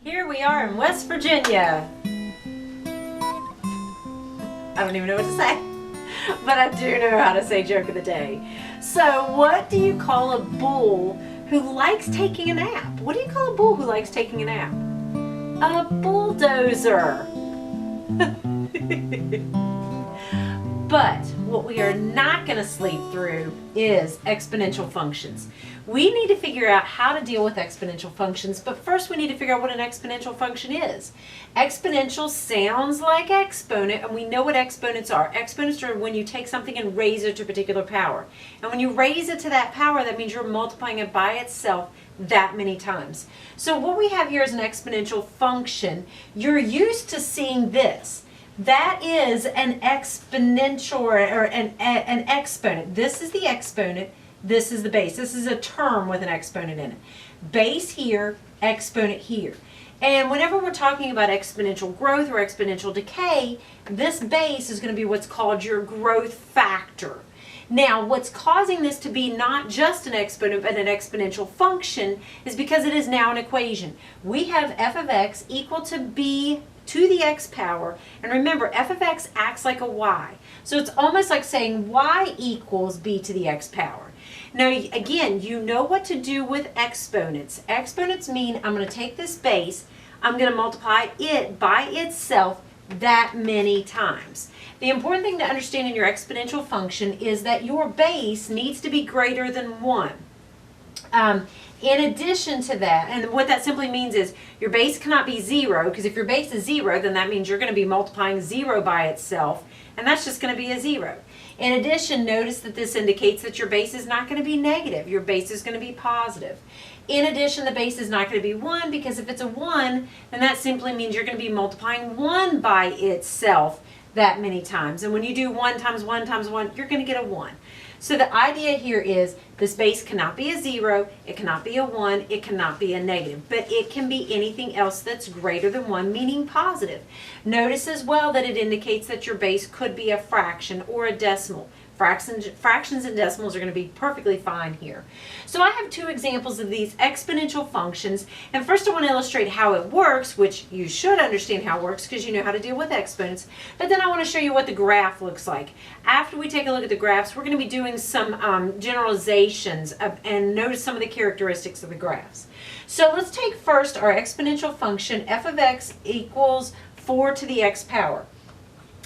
Here we are in West Virginia. I don't even know what to say, but I do know how to say joke of the day. So what do you call a bull who likes taking a nap? What do you call a bull who likes taking a nap? A bulldozer. But what we are not going to sleep through is exponential functions. We need to figure out how to deal with exponential functions, but first we need to figure out what an exponential function is. Exponential sounds like exponent, and we know what exponents are. Exponents are when you take something and raise it to a particular power. And when you raise it to that power, that means you're multiplying it by itself that many times. So what we have here is an exponential function. You're used to seeing this. That is an exponential or an exponent. This is the exponent. This is the base. This is a term with an exponent in it. Base here, exponent here. And whenever we're talking about exponential growth or exponential decay, this base is going to be what's called your growth factor. Now, what's causing this to be not just an exponent but an exponential function is because it is now an equation. We have f of x equal to b to the x power, and remember f of x acts like a y. So it's almost like saying y equals b to the x power. Now again, you know what to do with exponents. Exponents mean I'm going to take this base, I'm going to multiply it by itself that many times. The important thing to understand in your exponential function is that your base needs to be greater than 1. In addition to that, and what that simply means is your base cannot be 0, because if your base is 0, then that means you're going to be multiplying 0 by itself, and that's just going to be a 0. In addition, notice that this indicates that your base is not going to be negative. Your base is going to be positive. In addition, the base is not going to be 1, because if it's a 1, then that simply means you're going to be multiplying 1 by itself that many times. And when you do 1 times 1 times 1, you're going to get a 1. So the idea here is this base cannot be a 0, it cannot be a 1, it cannot be a negative, but it can be anything else that's greater than 1, meaning positive. Notice as well that it indicates that your base could be a fraction or a decimal. Fractions and decimals are going to be perfectly fine here. So I have two examples of these exponential functions, and first I want to illustrate how it works, which you should understand how it works because you know how to deal with exponents, but then I want to show you what the graph looks like. After we take a look at the graphs, we're going to be doing some generalizations and notice some of the characteristics of the graphs. So let's take first our exponential function f of x equals 4 to the x power.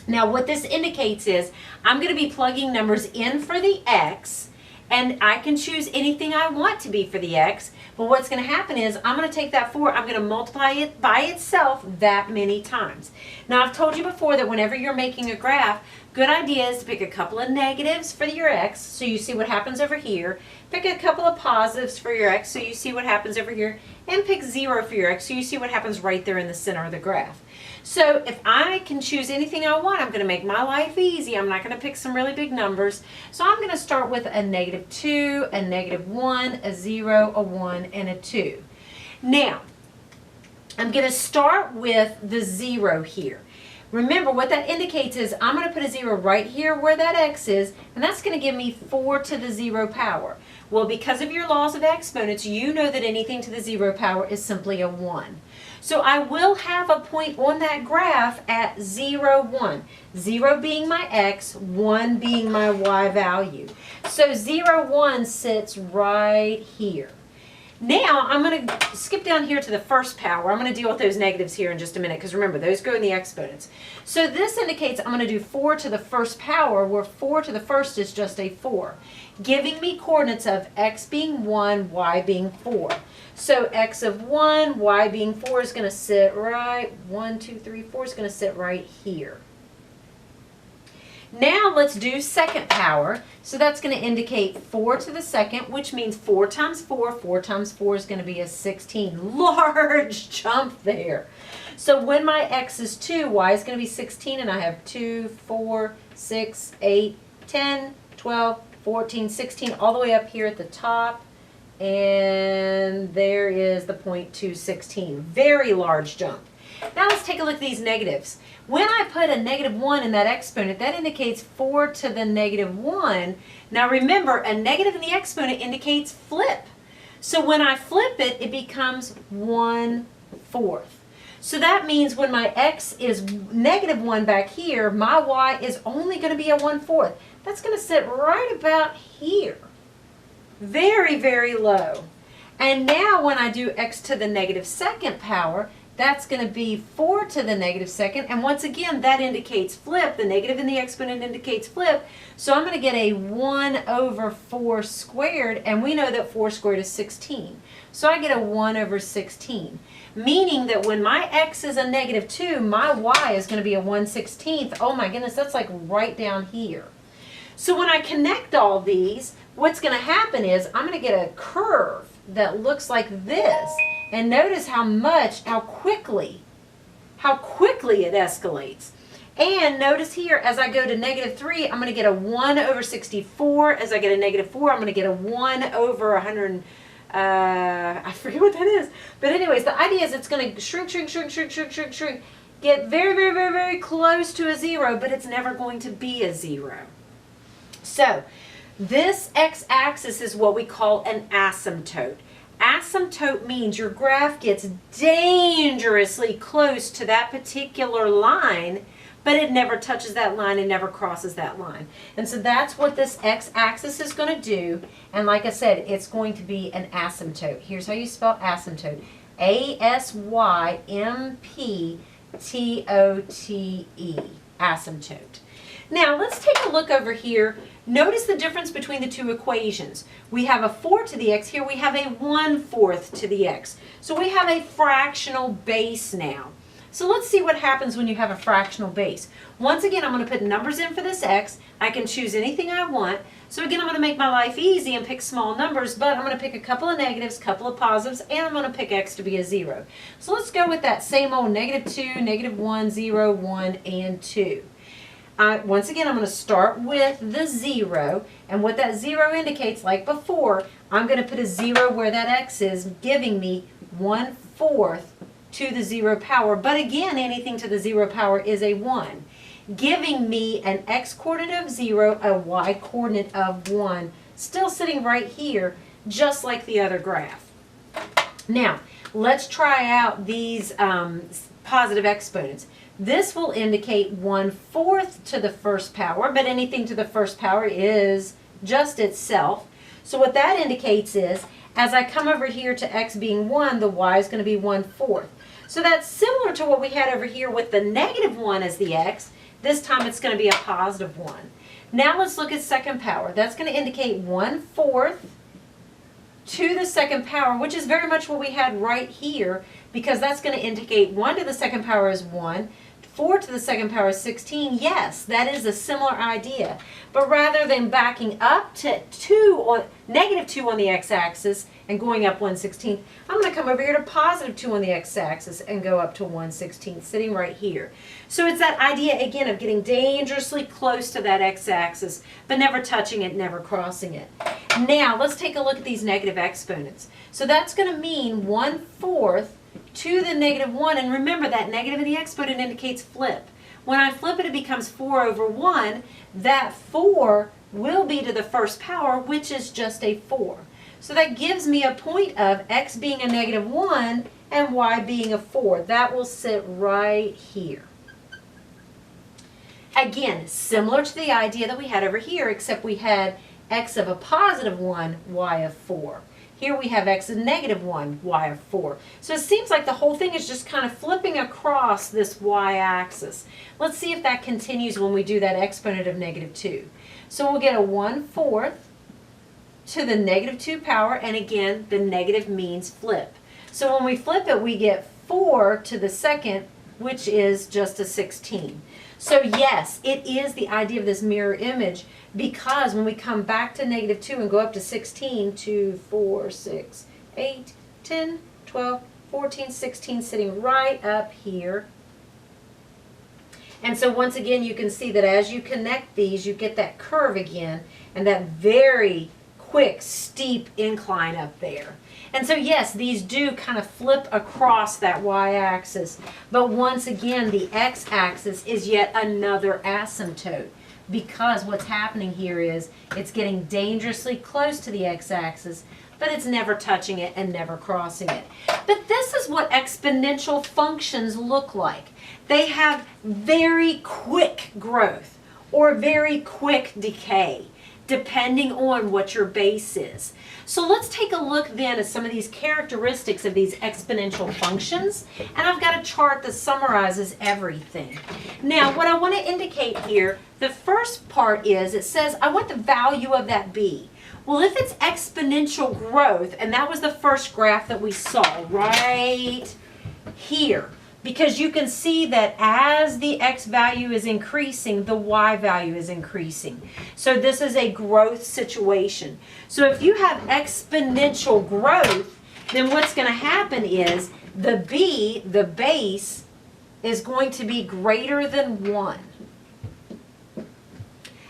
Now what this indicates is I'm going to be plugging numbers in for the x, and I can choose anything I want to be for the x, but what's going to happen is I'm going to take that 4, I'm going to multiply it by itself that many times. Now I've told you before that whenever you're making a graph, good idea is to pick a couple of negatives for your x so you see what happens over here, pick a couple of positives for your x so you see what happens over here, and pick 0 for your x so you see what happens right there in the center of the graph. So if I can choose anything I want, I'm going to make my life easy. I'm not going to pick some really big numbers. So I'm going to start with a -2, a -1, a 0, a 1, and a 2. Now, I'm going to start with the 0 here. Remember, what that indicates is I'm going to put a 0 right here where that x is, and that's going to give me 4 to the 0 power. Well, because of your laws of exponents, you know that anything to the 0 power is simply a 1. So I will have a point on that graph at 0, 1. 0 being my x, 1 being my y value. So 0, 1 sits right here. Now I'm going to skip down here to the first power. I'm going to deal with those negatives here in just a minute because remember, those go in the exponents. So this indicates I'm going to do 4 to the first power, where 4 to the first is just a 4, giving me coordinates of x being 1, y being 4. So x of 1, y being 4 is going to sit right, 1, 2, 3, 4 is going to sit right here. Now let's do second power. So that's going to indicate 4 to the second, which means 4 times 4. 4 times 4 is going to be a 16. Large jump there. So when my x is 2, y is going to be 16, and I have 2, 4, 6, 8, 10, 12, 14, 16, all the way up here at the top. And there is the point 216. Very large jump. Now let's take a look at these negatives. When I put a -1 in that exponent, that indicates 4 to the -1. Now remember, a negative in the exponent indicates flip. So when I flip it, it becomes 1 1/4. So that means when my x is -1 back here, my y is only going to be a 1/4. That's going to sit right about here. Very, very low. And now when I do x to the -2nd power, that's going to be 4 to the -2nd. And once again, that indicates flip. The negative in the exponent indicates flip. So I'm going to get a 1/4 squared. And we know that 4 squared is 16. So I get a 1/16. Meaning that when my x is a -2, my y is going to be a 1/16. Oh my goodness, that's like right down here. So when I connect all these, what's going to happen is I'm going to get a curve that looks like this. And notice how quickly it escalates. And notice here, as I go to -3, I'm going to get a 1/64. As I get a -4, I'm going to get a 1/100. I forget what that is. But anyways, the idea is it's going to shrink, get very, very, very, very close to a 0, but it's never going to be a 0. So this x-axis is what we call an asymptote. Asymptote means your graph gets dangerously close to that particular line, but it never touches that line and never crosses that line. And so that's what this x-axis is going to do. And like I said, it's going to be an asymptote. Here's how you spell asymptote. A-S-Y-M-P-T-O-T-E. Asymptote. Now let's take a look over here. Notice the difference between the two equations. We have a 4 to the x. Here we have a 1/4 to the x. So we have a fractional base now. So let's see what happens when you have a fractional base. Once again, I'm going to put numbers in for this x. I can choose anything I want. So again, I'm going to make my life easy and pick small numbers, but I'm going to pick a couple of negatives, couple of positives, and I'm going to pick x to be a 0. So let's go with that same old -2, -1, 0, 1, and 2. Once again, I'm going to start with the 0, and what that 0 indicates, like before, I'm going to put a 0 where that x is, giving me 1/4 to the 0 power. But again, anything to the 0 power is a 1, giving me an x coordinate of 0, a y coordinate of 1, still sitting right here, just like the other graph. Now, let's try out these positive exponents. This will indicate 1/4 to the first power, but anything to the first power is just itself. So what that indicates is, as I come over here to x being 1, the y is going to be 1/4. So that's similar to what we had over here with the -1 as the x. This time it's going to be a positive 1. Now let's look at second power. That's going to indicate 1/4 to the second power, which is very much what we had right here, because that's going to indicate 1 to the second power is 1, 4 to the second power is 16. Yes, that is a similar idea. But rather than backing up to -2 on the x-axis and going up 1/16, I'm going to come over here to +2 on the x-axis and go up to 1/16, sitting right here. So it's that idea, again, of getting dangerously close to that x-axis, but never touching it, never crossing it. Now, let's take a look at these negative exponents. So that's going to mean 1/4 to the -1, and remember that negative in the exponent indicates flip. When I flip it, it becomes 4/1. That 4 will be to the first power, which is just a 4. So that gives me a point of x being a -1 and y being a 4. That will sit right here. Again, similar to the idea that we had over here, except we had x of a +1, y of 4. Here we have x of -1, y of 4. So it seems like the whole thing is just kind of flipping across this y-axis. Let's see if that continues when we do that exponent of -2. So we'll get a 1/4 to the -2 power, and again, the negative means flip. So when we flip it, we get 4 to the second, which is just a 16. So yes, it is the idea of this mirror image, because when we come back to -2 and go up to 16, 2, 4, 6, 8, 10, 12, 14, 16, sitting right up here. And so once again, you can see that as you connect these, you get that curve again, and that very quick, steep incline up there. And so yes, these do kind of flip across that y-axis, but once again, the x-axis is yet another asymptote, because what's happening here is it's getting dangerously close to the x-axis, but it's never touching it and never crossing it. But this is what exponential functions look like. They have very quick growth or very quick decay, depending on what your base is. So let's take a look then at some of these characteristics of these exponential functions. And I've got a chart that summarizes everything. Now, what I want to indicate here, the first part is it says I want the value of that b. Well, if it's exponential growth, and that was the first graph that we saw right here, because you can see that as the x value is increasing, the y value is increasing. So this is a growth situation. So if you have exponential growth, then what's going to happen is the b, the base, is going to be greater than 1.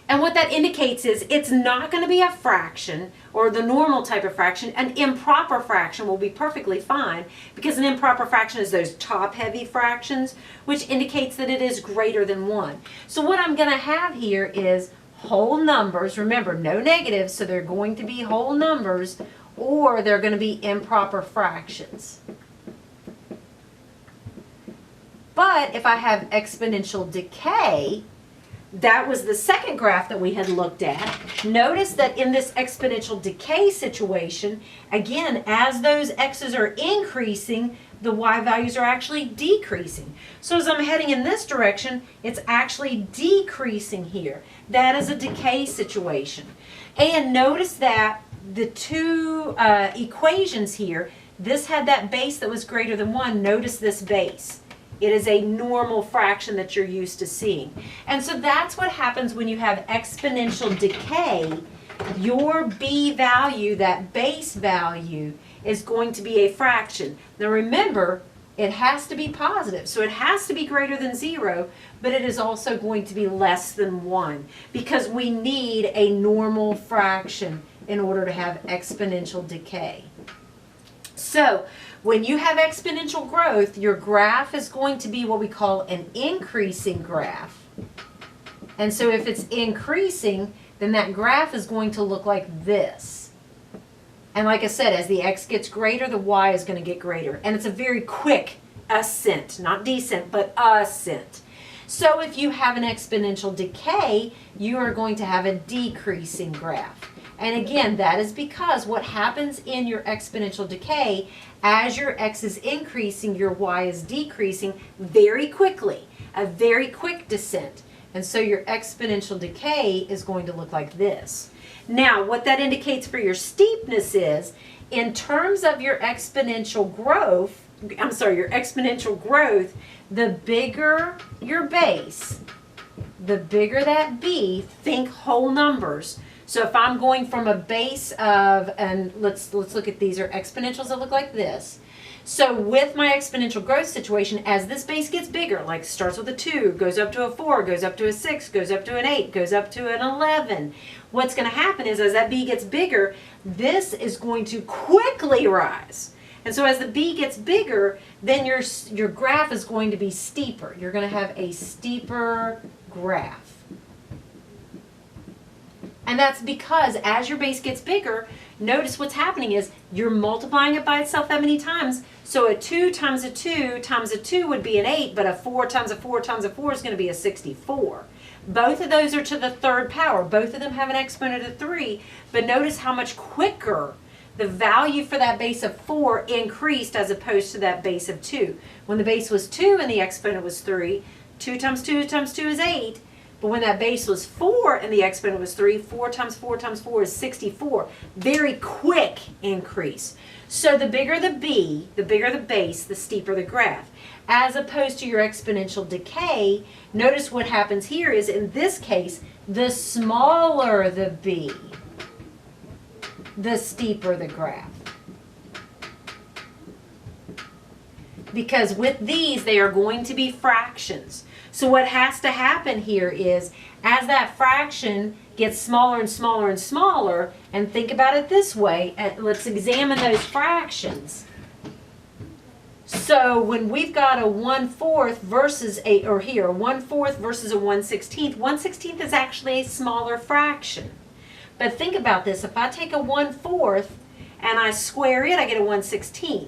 And what that indicates is it's not going to be a fraction or the normal type of fraction. An improper fraction will be perfectly fine because an improper fraction is those top-heavy fractions, which indicates that it is greater than 1. So what I'm going to have here is whole numbers. Remember, no negatives, so they're going to be whole numbers, or they're going to be improper fractions. But if I have exponential decay, that was the second graph that we had looked at. Notice that in this exponential decay situation, again, as those x's are increasing, the y values are actually decreasing. So as I'm heading in this direction, it's actually decreasing here. That is a decay situation. And notice that the two equations here, this had that base that was greater than 1. Notice this base. It is a normal fraction that you're used to seeing. And so that's what happens when you have exponential decay. Your b value, that base value, is going to be a fraction. Now remember, it has to be positive. So it has to be greater than 0, but it is also going to be less than 1 because we need a normal fraction in order to have exponential decay. So when you have exponential growth, your graph is going to be what we call an increasing graph. And so if it's increasing, then that graph is going to look like this. And like I said, as the x gets greater, the y is going to get greater. And it's a very quick ascent, not descent, but ascent. So if you have an exponential decay, you are going to have a decreasing graph. And again, that is because what happens in your exponential decay, as your x is increasing, your y is decreasing very quickly, a very quick descent. And so your exponential decay is going to look like this. Now, what that indicates for your steepness is, in terms of your exponential growth, the bigger your base, the bigger that b, think whole numbers. So if I'm going from a base of, and let's look at these are exponentials that look like this. So with my exponential growth situation, as this base gets bigger, like starts with a 2, goes up to a 4, goes up to a 6, goes up to an 8, goes up to an 11, what's going to happen is as that b gets bigger, this is going to quickly rise. And so as the b gets bigger, then your graph is going to be steeper. You're going to have a steeper graph. And that's because as your base gets bigger, notice what's happening is you're multiplying it by itself that many times. So a 2 times a 2 times a 2 would be an 8, but a 4 times a 4 times a 4 is going to be a 64. Both of those are to the third power. Both of them have an exponent of 3, but notice how much quicker the value for that base of 4 increased as opposed to that base of 2. When the base was 2 and the exponent was 3, 2 times 2 times 2 is 8. But when that base was 4 and the exponent was 3, 4 times 4 times 4 is 64. Very quick increase. So the bigger the b, the bigger the base, the steeper the graph. As opposed to your exponential decay, notice what happens here is, in this case, the smaller the b, the steeper the graph. Because with these, they are going to be fractions. So what has to happen here is, as that fraction gets smaller and smaller and smaller, and think about it this way, let's examine those fractions. So when we've got a 1/4 versus a 1/4 versus a 1/16, 1/16 is actually a smaller fraction. But think about this, if I take a 1/4 and I square it, I get a 1/16.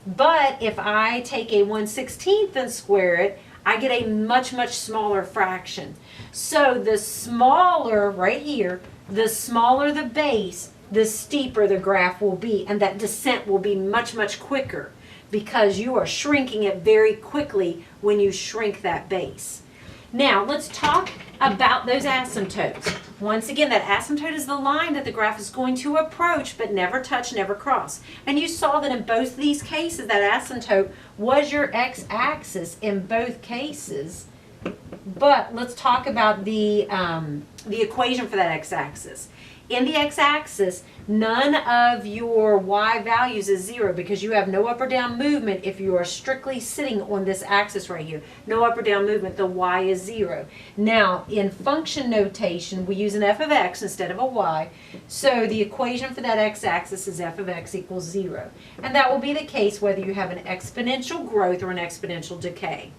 But if I take a 1/16 and square it, I get a much, much smaller fraction. So the smaller, right here, the smaller the base, the steeper the graph will be, and that descent will be much, much quicker because you are shrinking it very quickly when you shrink that base. Now, let's talk about those asymptotes. Once again, that asymptote is the line that the graph is going to approach but never touch, never cross. And you saw that in both these cases, that asymptote was your x-axis in both cases. But let's talk about the equation for that x-axis. In the x-axis, none of your y values is 0 because you have no up or down movement if you are strictly sitting on this axis right here. No up or down movement, the y is 0. Now, in function notation, we use an f of x instead of a y. So the equation for that x-axis is f of x equals 0. And that will be the case whether you have an exponential growth or an exponential decay.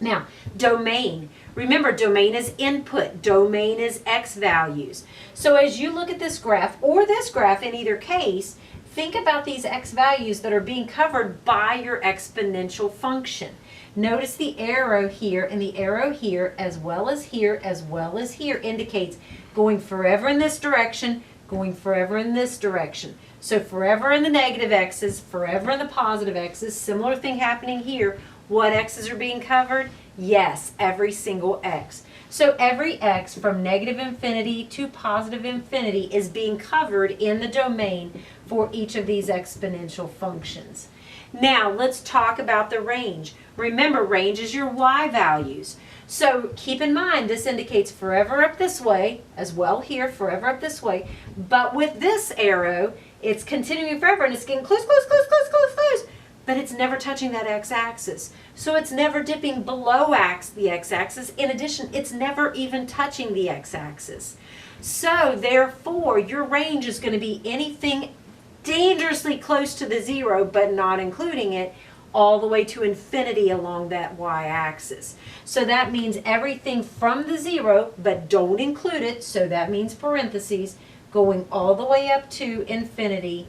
Now, domain. Remember, domain is input. Domain is x values. So as you look at this graph, or this graph in either case, think about these x values that are being covered by your exponential function. Notice the arrow here and the arrow here, as well as here, as well as here, indicates going forever in this direction, going forever in this direction. So forever in the negative x's, forever in the positive x's. Similar thing happening here. What x's are being covered? Yes, every single x. So every x from negative infinity to positive infinity is being covered in the domain for each of these exponential functions. Now let's talk about the range. Remember, range is your y values. So keep in mind this indicates forever up this way, as well here, forever up this way. But with this arrow, it's continuing forever and it's getting close, close, close, close, close, close. But it's never touching that x-axis. So it's never dipping below the x-axis. In addition, it's never even touching the x-axis. So therefore, your range is going to be anything dangerously close to the 0, but not including it, all the way to infinity along that y-axis. So that means everything from the 0, but don't include it, so that means parentheses, going all the way up to infinity.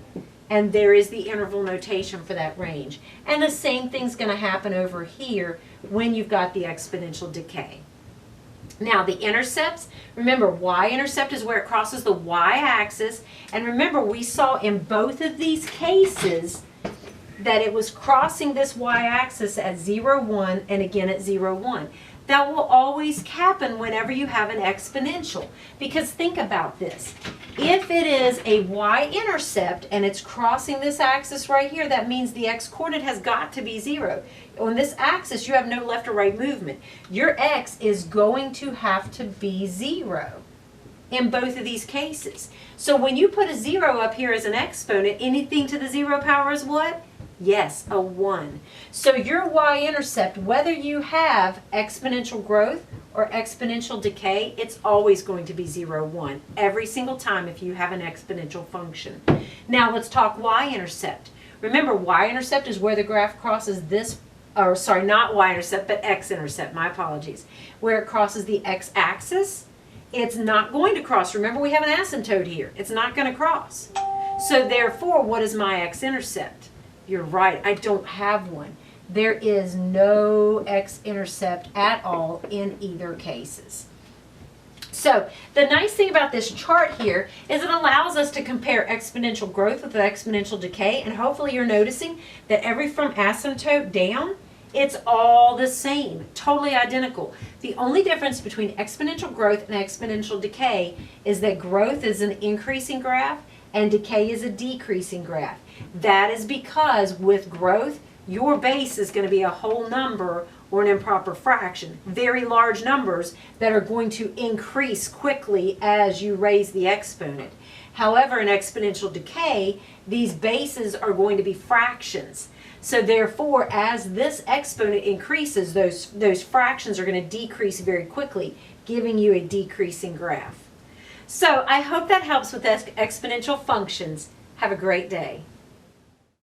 And there is the interval notation for that range. And the same thing's going to happen over here when you've got the exponential decay. Now the intercepts, remember y-intercept is where it crosses the y-axis. And remember we saw in both of these cases that it was crossing this y-axis at 0, 1 and again at 0, 1. That will always happen whenever you have an exponential. Because think about this. If it is a y-intercept and it's crossing this axis right here, that means the x-coordinate has got to be 0. On this axis, you have no left or right movement. Your x is going to have to be 0 in both of these cases. So when you put a 0 up here as an exponent, anything to the 0 power is what? Yes, a 1. So your y-intercept, whether you have exponential growth or exponential decay, it's always going to be 0, 1. Every single time if you have an exponential function. Now let's talk y-intercept. Remember, y-intercept is where the graph crosses this, or sorry, not y-intercept, but x-intercept, my apologies. Where it crosses the x-axis, it's not going to cross. Remember, we have an asymptote here. It's not going to cross. So therefore, what is my x-intercept? You're right, I don't have one. There is no x-intercept at all in either cases. So the nice thing about this chart here is it allows us to compare exponential growth with exponential decay, and hopefully you're noticing that from asymptote down, it's all the same, totally identical. The only difference between exponential growth and exponential decay is that growth is an increasing graph and decay is a decreasing graph. That is because with growth, your base is going to be a whole number or an improper fraction. Very large numbers that are going to increase quickly as you raise the exponent. However, in exponential decay, these bases are going to be fractions. So therefore, as this exponent increases, those fractions are going to decrease very quickly, giving you a decreasing graph. So I hope that helps with exponential functions. Have a great day.